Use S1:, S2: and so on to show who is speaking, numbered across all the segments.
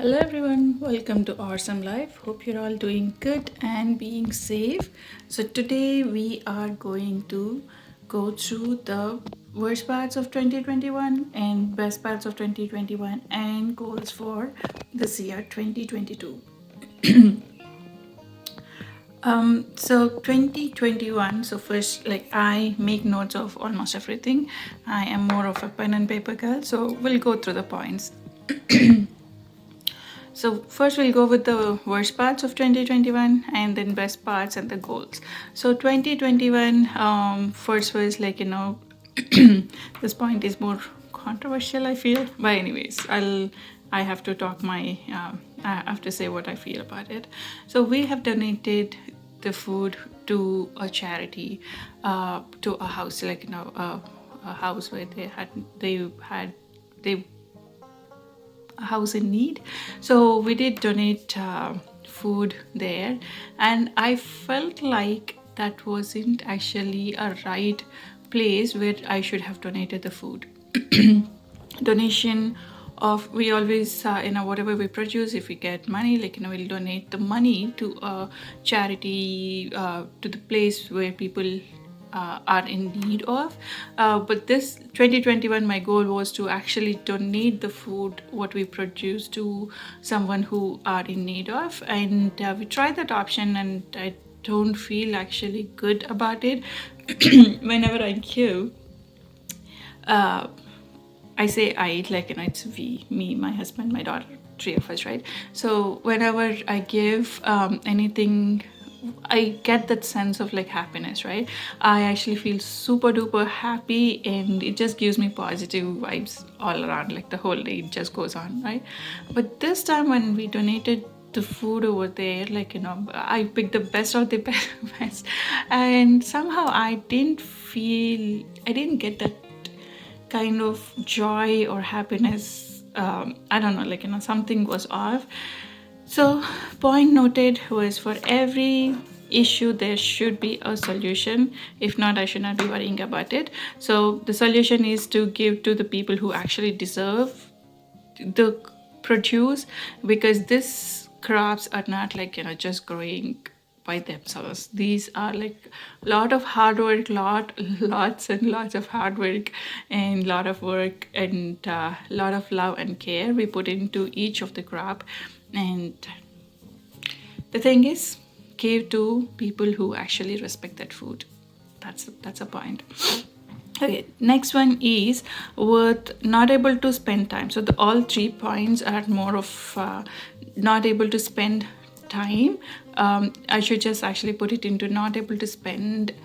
S1: Hello everyone, welcome to rsumlife. Hope you're all doing good and being safe. So today we are going to go through the worst parts of 2021 and best parts of 2021 and goals for this year 2022. So 2021, so first, like, I make notes of almost everything. I am more of a pen and paper girl, so we'll go through the points. So first we'll go with the worst parts of 2021 and then best parts and the goals. So 2021, first was like, this point is more controversial, I feel. But anyways, I have to talk I have to say what I feel about it. So we have donated the food to a charity, to a house, like, a house where they a house in need. So we did donate food there, and I felt like that wasn't actually a right place where I should have donated the food. Donation of, we always whatever we produce, if we get money, like, we'll donate the money to a charity, to the place where people are in need of. But this 2021, my goal was to actually donate the food what we produce to someone who are in need of, and we tried that option, and I don't feel actually good about it. Whenever I give, I say I, like, it's we, me, my husband, my daughter, three of us, right? So whenever I give anything, I get that sense of like happiness, right? I actually feel super duper happy, and it just gives me positive vibes all around, like the whole day it just goes on, right? But this time when we donated the food over there, like, I picked the best of the best, and somehow I didn't get that kind of joy or happiness. I don't know, like, something was off. So point noted was, for every issue there should be a solution. If not, I should not be worrying about it. So the solution is to give to the people who actually deserve the produce, because these crops are not like, just growing by themselves. These are like lot of hard work, lots and lots of hard work, and lot of work, and lot of love and care we put into each of the crop. And the thing is, give to people who actually respect that food. That's a point. Okay, next one is with not able to spend time. So all 3 points are more of not able to spend time. I should just actually put it into not able to spend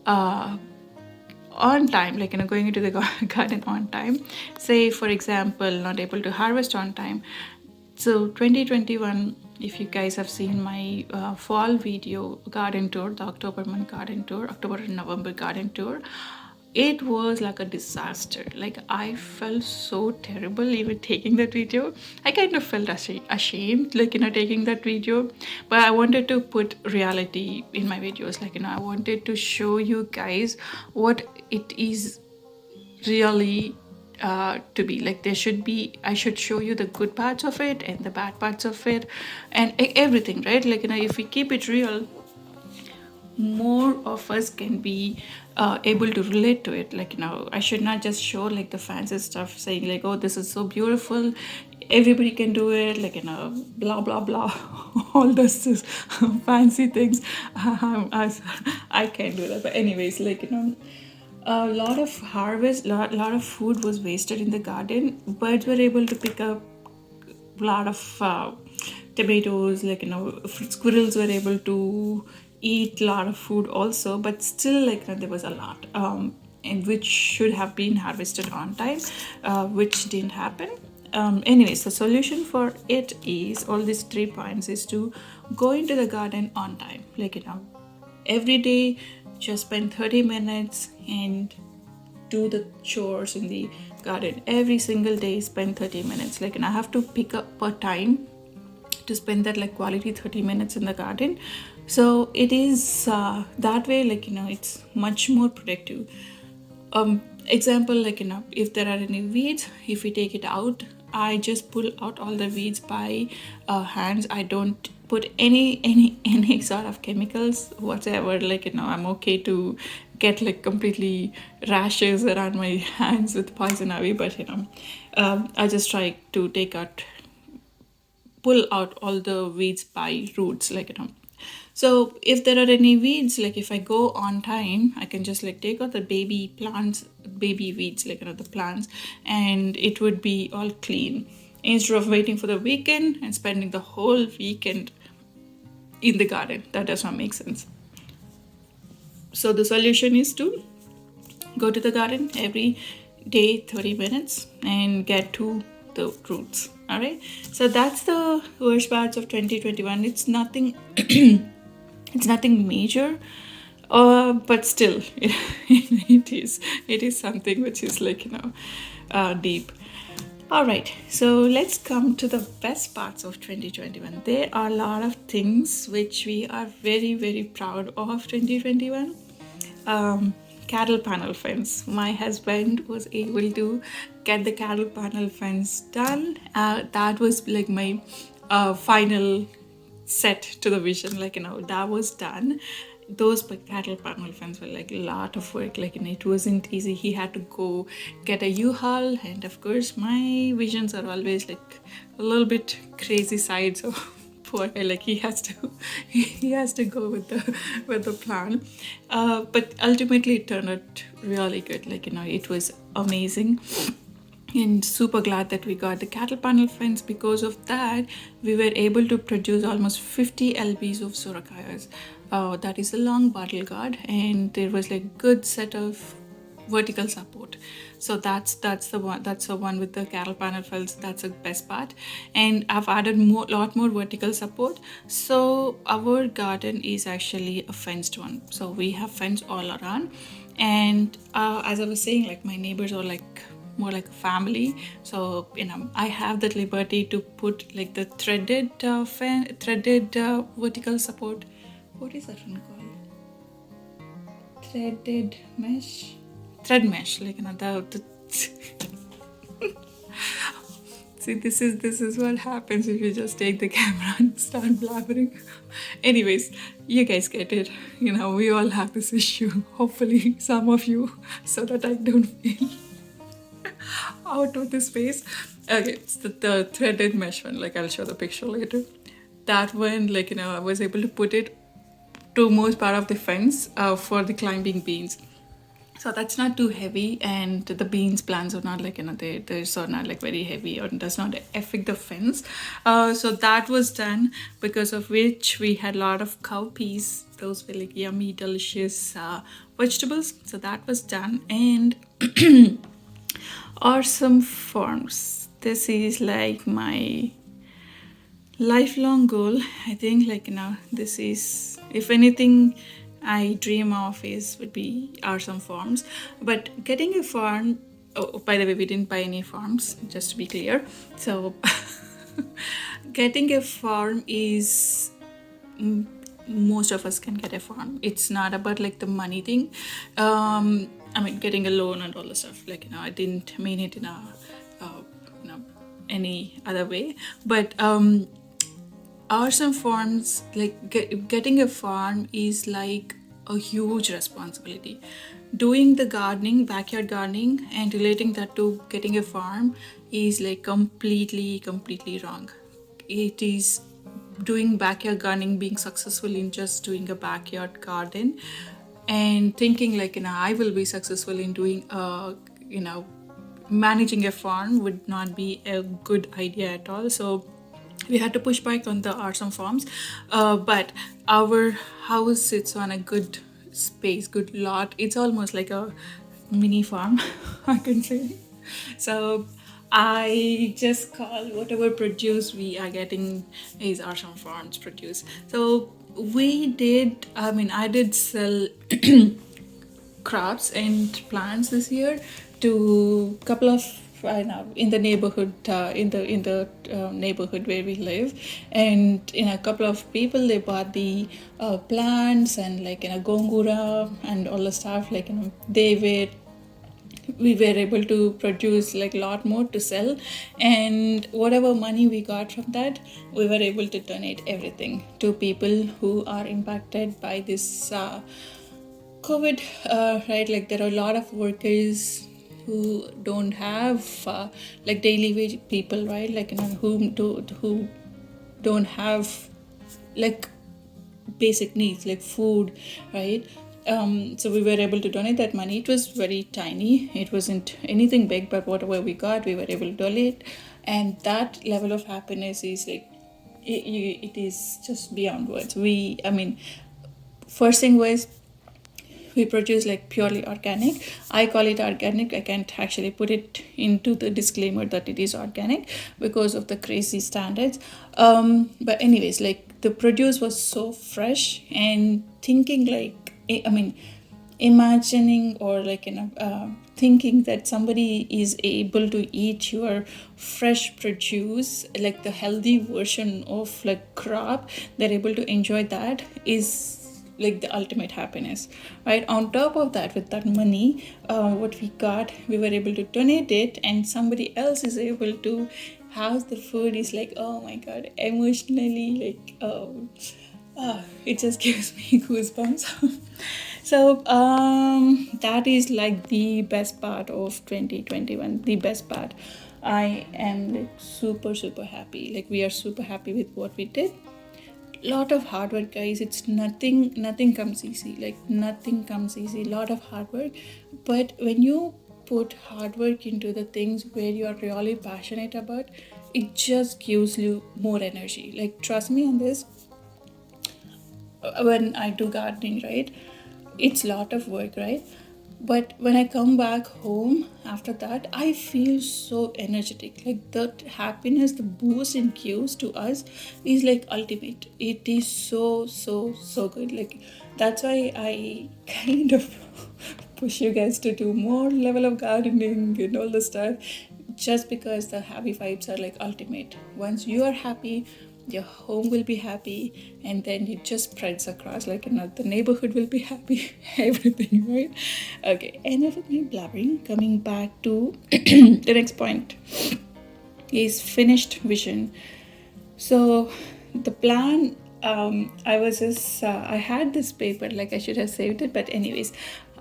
S1: on time, like, going into the garden on time. Say, for example, not able to harvest on time. So 2021, if you guys have seen my fall video garden tour, the October month garden tour, October and November garden tour, it was like a disaster. Like, I felt so terrible even taking that video. I kind of felt ashamed, like, taking that video. But I wanted to put reality in my videos. Like, I wanted to show you guys what it is really to be like. I should show you the good parts of it and the bad parts of it, and everything, right? Like, if we keep it real, more of us can be able to relate to it. Like, I should not just show like the fancy stuff, saying like, oh, this is so beautiful, everybody can do it, like, blah blah blah, all those fancy things. I can't do that. But anyways, like, a lot of lot of food was wasted in the garden. Birds were able to pick up a lot of tomatoes, like, squirrels were able to eat a lot of food also, but still, like, there was a lot, and which should have been harvested on time, which didn't happen. Anyways, the solution for it is, all these 3 points is to go into the garden on time. Like, every day just spend 30 minutes and do the chores in the garden. Every single day spend 30 minutes. Like, and I have to pick up a time to spend that like quality 30 minutes in the garden. So it is that way, like, it's much more productive. Example, like, if there are any weeds, if we take it out I just pull out all the weeds by hands. I don't put any sort of chemicals whatsoever. Like, I'm okay to get like completely rashes around my hands with poison ivy, but I just try to pull out all the weeds by roots, like, so if there are any weeds, like if I go on time, I can just like take out the baby plants, baby weeds, like, the plants, and it would be all clean, instead of waiting for the weekend and spending the whole weekend in the garden. That does not make sense. So the solution is to go to the garden every day 30 minutes and get to the roots. All right, so that's the worst parts of 2021. It's nothing it's nothing major, but still it is something which is like, deep. All right, so let's come to the best parts of 2021. There are a lot of things which we are very, very proud of 2021. Cattle panel fence. My husband was able to get the cattle panel fence done. That was like my final set to the vision. Like, that was done. Those cattle panel fence were like a lot of work. Like, it wasn't easy. He had to go get a U-Haul, and of course my visions are always like a little bit crazy side, so poor guy, like he has to go with the plan, but ultimately it turned out really good. Like, it was amazing, and super glad that we got the cattle panel fence. Because of that, we were able to produce almost 50 lbs of sorakayas. That is a long bottle gourd, and there was like good set of vertical support. So that's the one with the cattle panel fence. That's the best part, and I've added lot more vertical support. So our garden is actually a fenced one, so we have fence all around. And as I was saying, like, my neighbors are like more like a family, so I have that liberty to put like the threaded vertical support. What is that one called? Thread mesh, like, the see, this is what happens if you just take the camera and start blabbering. Anyways, you guys get it. We all have this issue, hopefully some of you, so that I don't feel out of the space. Okay, it's the threaded mesh one. Like, I'll show the picture later. That one, like, I was able to put it to most part of the fence for the climbing beans. So that's not too heavy, and the beans plants are not like, they're so not like very heavy, or does not affect the fence. So that was done, because of which we had a lot of cowpeas. Those were like yummy, delicious vegetables. So that was done. And awesome farms. This is like my lifelong goal. I think, like, this is, if anything I dream of would be awesome farms. But getting a farm, oh, by the way, we didn't buy any farms, just to be clear. So getting a farm is, most of us can get a farm. It's not about like the money thing. Getting a loan and all the stuff. Like, I didn't mean it in any other way. But awesome farms, like getting a farm is like a huge responsibility. Doing the gardening, backyard gardening, and relating that to getting a farm is like completely wrong. It is doing backyard gardening, being successful in just doing a backyard garden, and thinking like, I will be successful in doing managing a farm would not be a good idea at all. So we had to push back on the awesome farms, but our house sits on a good space, good lot. It's almost like a mini farm, I can say. So I just call whatever produce we are getting is awesome farms produce. So I did sell crops and plants this year to a couple of in the neighborhood, in the neighborhood where we live, and a couple of people, they bought the plants and like gongura and all the stuff. Like, they were we were able to produce like a lot more to sell, and whatever money we got from that, we were able to donate everything to people who are impacted by this COVID, right? Like there are a lot of workers who don't have like daily wage people, right? Like who don't have like basic needs like food, right? So we were able to donate that money. It was very tiny. It wasn't anything big, but whatever we got, we were able to donate, and that level of happiness is like it is just beyond words. First thing was we produce like purely organic. I call it organic. I can't actually put it into the disclaimer that it is organic because of the crazy standards. But anyways, like the produce was so fresh, and thinking like imagining or like thinking that somebody is able to eat your fresh produce, like the healthy version of like crop, they're able to enjoy that is like the ultimate happiness, right? On top of that, with that money, what we got, we were able to donate it, and somebody else is able to have the food. Is like, oh my god, emotionally, like it just gives me goosebumps. So that is like the best part of 2021, the best part. I am like super happy. Like we are super happy with what we did. Lot of hard work, guys. It's nothing comes easy. Like nothing comes easy. Lot of hard work, but when you put hard work into the things where you are really passionate about, it just gives you more energy. Like trust me on this. When I do gardening, right, it's a lot of work, right? But when I come back home after that, I feel so energetic. Like that happiness, the boost it gives to us is like ultimate. It is so good. Like that's why I kind of push you guys to do more level of gardening and all the stuff, just because the happy vibes are like ultimate. Once you are happy, your home will be happy, and then it just spreads across, like the neighborhood will be happy. Everything, right? Okay, enough of me blabbering. Coming back to the next point is finished vision. So the plan, I had this paper, like I should have saved it, but anyways,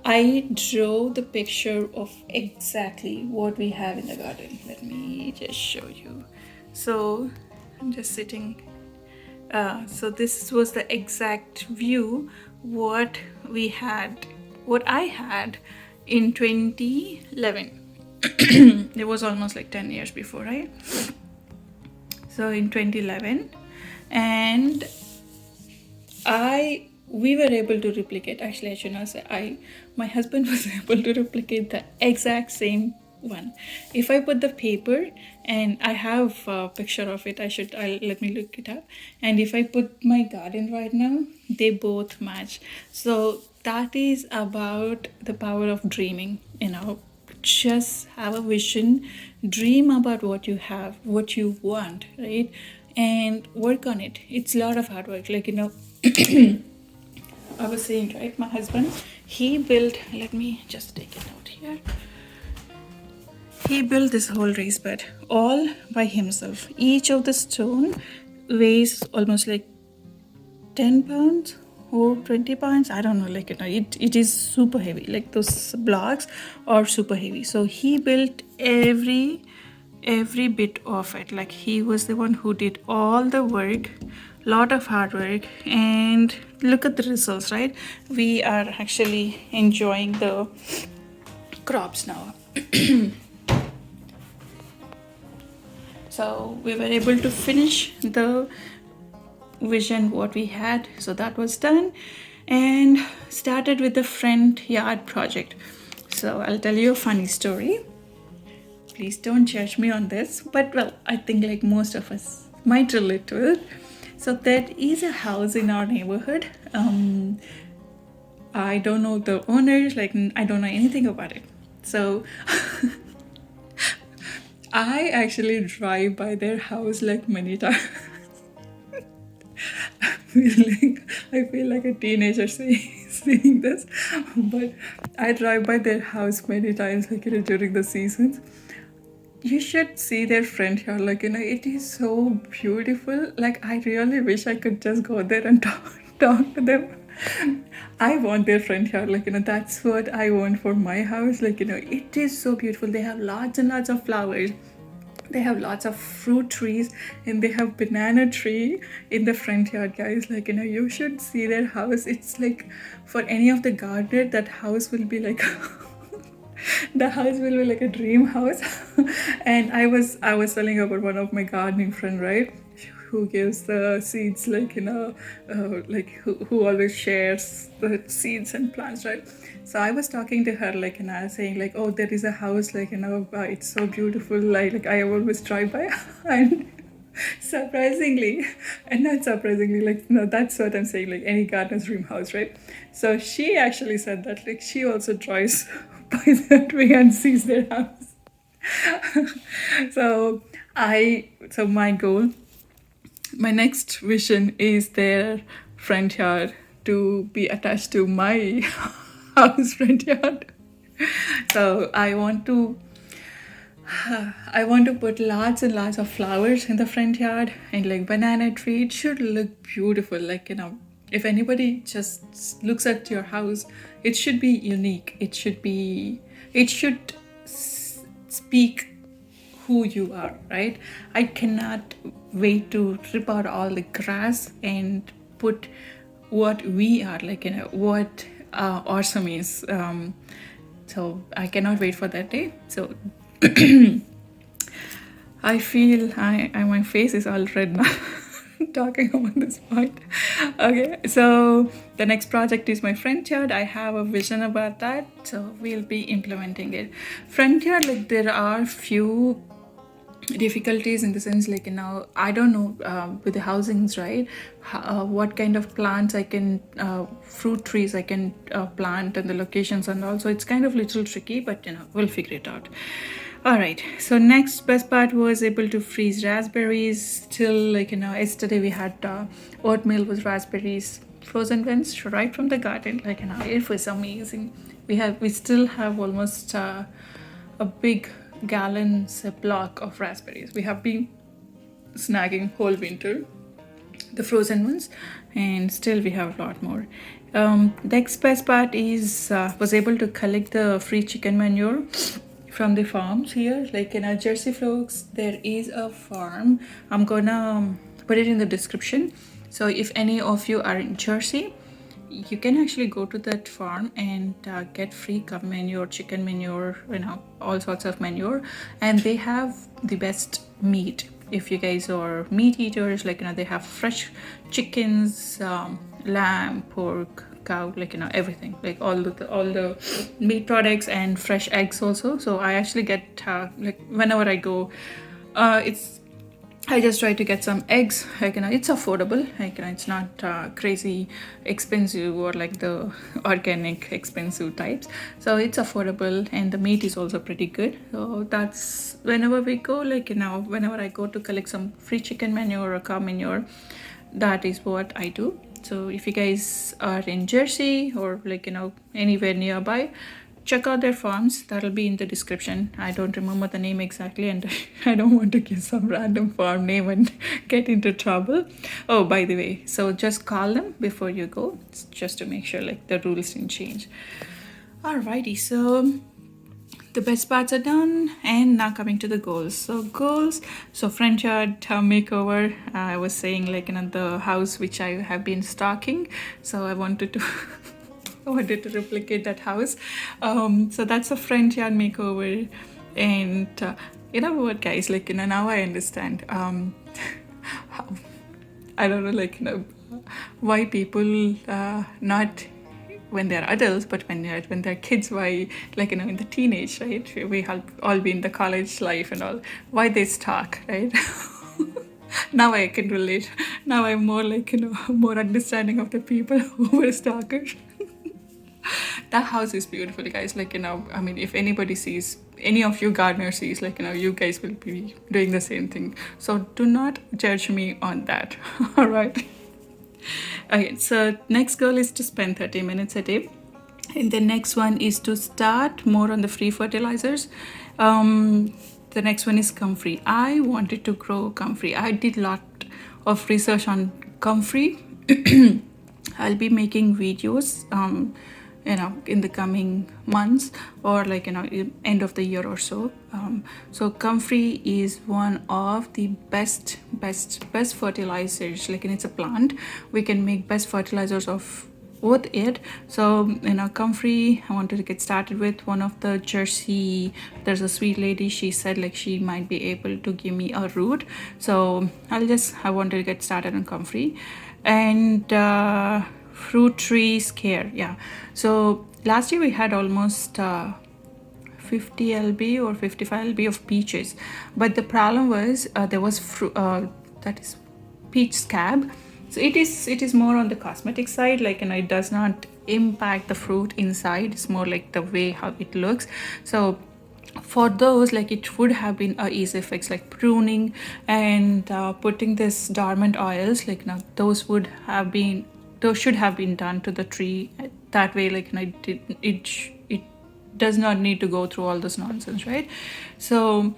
S1: I drew the picture of exactly what we have in the garden. Let me just show you. So I'm just sitting. So this was the exact view what I had in 2011. It was almost like 10 years before, right? So in 2011, and we were able to replicate. Actually, I should not say my husband was able to replicate the exact same one. If I put the paper, and I have a picture of it, let me look it up. And if I put my garden right now, they both match. So that is about the power of dreaming. Just have a vision, dream about what you have, what you want, right? And work on it. It's a lot of hard work. I was saying, right, my husband, he built, let me just take it out here. He built this whole raised bed all by himself. Each of the stone weighs almost like 10 pounds or 20 pounds. I don't know, it is super heavy. Like those blocks are super heavy. So he built every bit of it. Like he was the one who did all the work, lot of hard work, and look at the results, right? We are actually enjoying the crops now. So we were able to finish the vision what we had. So that was done, and started with the front yard project. So I'll tell you a funny story. Please don't judge me on this, but well, I think like most of us might relate to it. So there is a house in our neighborhood. I don't know the owners, like I don't know anything about it. So I actually drive by their house like many times. I feel like a teenager says. seeing this, but I drive by their house many times, like, during the seasons. You should see their front yard, like, it is so beautiful. Like, I really wish I could just go there and talk to them. I want their front yard, like, that's what I want for my house. Like, it is so beautiful. They have lots and lots of flowers. They have lots of fruit trees, and they have banana tree in the front yard, guys. Like, you should see their house. It's like, for any of the gardener, that house will be like the house will be like a dream house. And I was telling about one of my gardening friend, right, who gives the seeds, like, like, who always shares the seeds and plants, right? So I was talking to her, like, I was saying, like, oh, there is a house, like, it's so beautiful, like I always drive by. And surprisingly, and not surprisingly, like, that's what I'm saying, like, any gardener's dream house, right? So she actually said that, like, she also drives by that way and sees their house. So my goal, my next vision is their front yard to be attached to my house front yard. So I want to put lots and lots of flowers in the front yard, and like banana tree. It should look beautiful. Like, if anybody just looks at your house, it should be unique. It should speak who you are, right? I cannot wait to rip out all the grass and put what we are, like, what awesome is. So I cannot wait for that day. So I feel my face is all red now. Talking about this point. Okay, so the next project is my front yard. I have a vision about that, so we'll be implementing it. Front yard, like, there are few difficulties in the sense, like, I don't know with the housings, right, what kind of plants I can fruit trees I can plant, and the locations, and also it's kind of little tricky, but we'll figure it out. All right, so next best part was able to freeze raspberries. Till, like, yesterday we had oatmeal with raspberries, frozen ones, right from the garden. Like, it was amazing. We still have almost a big gallons block of raspberries. We have been snagging whole winter the frozen ones, and still we have a lot more. The next best part is was able to collect the free chicken manure from the farms here, like in our Jersey folks. There is a farm. I'm gonna put it in the description, so if any of you are in Jersey, you can actually go to that farm and get free cow manure, chicken manure, all sorts of manure, and they have the best meat. If you guys are meat eaters, like, they have fresh chickens, lamb, pork, cow, like, everything, like all the meat products, and fresh eggs also. So I actually get like, whenever I go, I just try to get some eggs. Like, it's affordable. Like, it's not crazy expensive, or like the organic expensive types. So it's affordable, and the meat is also pretty good. So that's whenever we go, like, whenever I go to collect some free chicken manure or cow manure, that is what I do. So if you guys are in Jersey, or like, anywhere nearby, check out their farms. That'll be in the description. I don't remember the name exactly, and I don't want to give some random farm name and get into trouble. Oh, by the way, so just call them before you go, just to make sure, like, the rules didn't change. Alrighty, so the best parts are done, and now coming to the goals. So front yard makeover. I was saying, like, the house which I have been stalking, so I wanted to replicate that house. So that's a front yard makeover. And you know what, guys, like, now I understand how, I don't know, like, why people not when they're adults, but when they're kids, why, like, in the teenage, right, we have all been the college life and all, why they stalk, right? Now I can relate. Now I'm more, like, more understanding of the people who were stalkers. That house is beautiful, guys. Like, I mean, if anybody sees, any of you gardeners sees, like, you guys will be doing the same thing. So do not judge me on that. All right. Okay, so next goal is to spend 30 minutes a day. And the next one is to start more on the free fertilizers. The next one is comfrey. I wanted to grow comfrey. I did a lot of research on comfrey. I'll be making videos, in the coming months, or like, end of the year or so. So comfrey is one of the best fertilizers. Like, and it's a plant. We can make best fertilizers of with it. So, comfrey, I wanted to get started with one of the Jersey. There's a sweet lady, she said like she might be able to give me a root. So I wanted to get started on comfrey. And fruit trees care. Yeah, so last year we had almost 50 lb or 55 lb of peaches, but the problem was there was that is peach scab. So it is more on the cosmetic side, like, it does not impact the fruit inside. It's more like the way how it looks. So for those, like, it would have been a easy fix, like pruning and putting this dormant oils, like, those should have been done to the tree. That way, like, it does not need to go through all this nonsense, right? So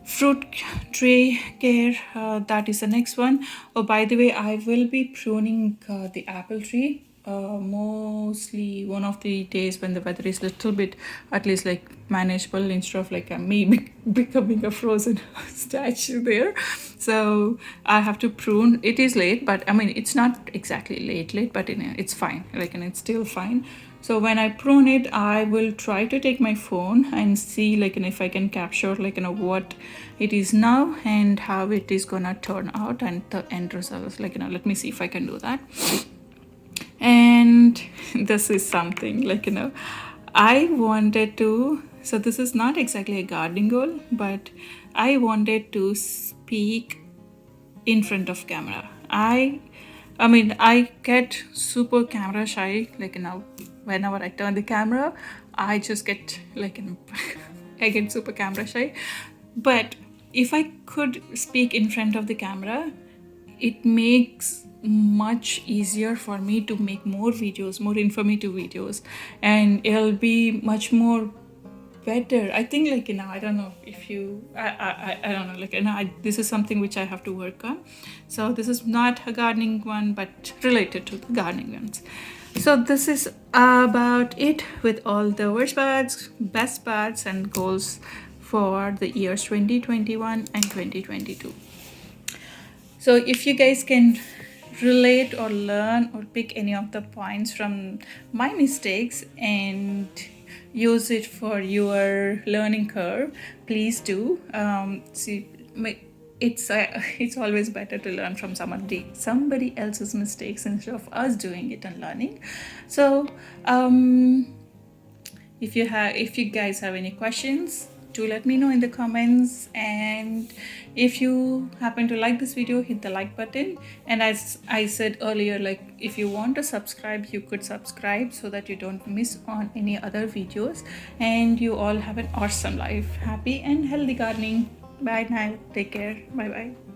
S1: fruit tree care, that is the next one. Oh, by the way, I will be pruning the apple tree mostly one of the days when the weather is little bit at least like manageable, instead of like me becoming a frozen statue there. So I have to prune. It is late, but I mean, it's not exactly late, but it's fine, like, and it's still fine. So when I prune it, I will try to take my phone and see, like, if I can capture, like, what it is now and how it is gonna turn out and the end results. Like, let me see if I can do that. And this is something, like, I wanted to, so this is not exactly a gardening goal, but I wanted to speak in front of camera. I mean, I get super camera shy. Like, whenever I turn the camera, I just get like, I get super camera shy. But if I could speak in front of the camera, it makes much easier for me to make more videos, more informative videos, and it'll be much more better. I think, like, I don't know if you I don't know, like, this is something which I have to work on. So this is not a gardening one, but related to the gardening ones. So this is about it with all the worst parts, best parts, and goals for the years 2021 and 2022. So if you guys can relate or learn or pick any of the points from my mistakes and use it for your learning curve, please do. It's always better to learn from somebody else's mistakes instead of us doing it and learning. So if you guys have any questions, do let me know in the comments. And if you happen to like this video, hit the like button. And as I said earlier, like, if you want to subscribe, you could subscribe so that you don't miss on any other videos. And you all have an awesome life. Happy and healthy gardening. Bye now. Take care. Bye bye.